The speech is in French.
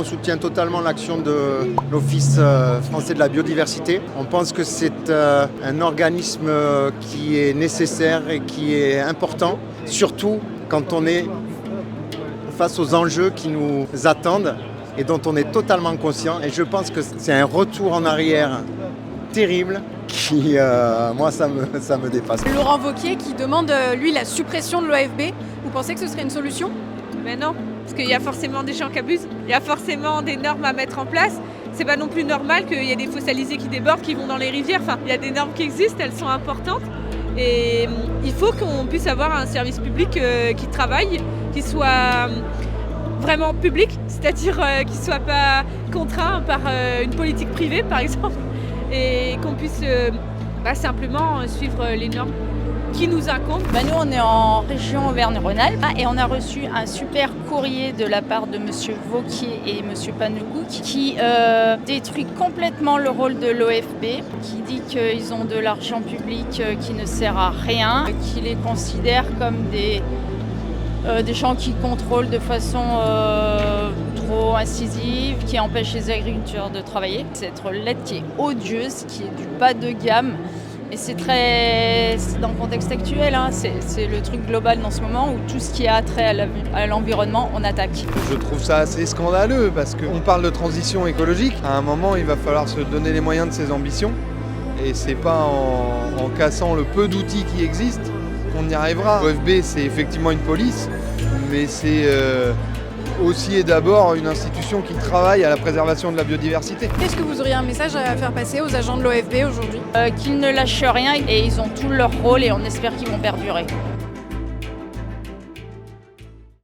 soutient totalement l'action de l'Office français de la biodiversité. On pense que c'est un organisme qui est nécessaire et qui est important, surtout quand on est face aux enjeux qui nous attendent et dont on est totalement conscient. Et je pense que c'est un retour en arrière terrible qui, moi, ça me dépasse. Laurent Wauquiez qui demande, lui, la suppression de l'OFB. Vous pensez que ce serait une solution ? Mais non, parce qu'il y a forcément des gens qui abusent. Il y a forcément des normes à mettre en place. C'est pas non plus normal qu'il y ait des fossalisés qui débordent, qui vont dans les rivières. Enfin, il y a des normes qui existent, elles sont importantes. Et il faut qu'on puisse avoir un service public qui travaille, qui soit vraiment public, c'est-à-dire qui ne soit pas contraint par une politique privée, par exemple, et qu'on puisse simplement suivre les normes qui nous incombent. Nous, on est en région Auvergne-Rhône-Alpes et on a reçu un super courrier de la part de M. Wauquiez et M. Pannekouk qui détruit complètement le rôle de l'OFB, qui dit qu'ils ont de l'argent public qui ne sert à rien, qui les considère comme des gens qui contrôlent de façon trop incisive, qui empêchent les agriculteurs de travailler. Cette lettre qui est odieuse, qui est du bas de gamme. Et c'est dans le contexte actuel, c'est le truc global dans ce moment où tout ce qui a trait à l'environnement, on attaque. Je trouve ça assez scandaleux parce qu'on parle de transition écologique. À un moment, il va falloir se donner les moyens de ses ambitions. Et c'est pas en cassant le peu d'outils qui existent qu'on y arrivera. L'OFB, c'est effectivement une police, mais c'est aussi et d'abord une institution qui travaille à la préservation de la biodiversité. Est-ce que vous auriez un message à faire passer aux agents de l'OFB aujourd'hui ? Qu'ils ne lâchent rien et ils ont tout leur rôle et on espère qu'ils vont perdurer.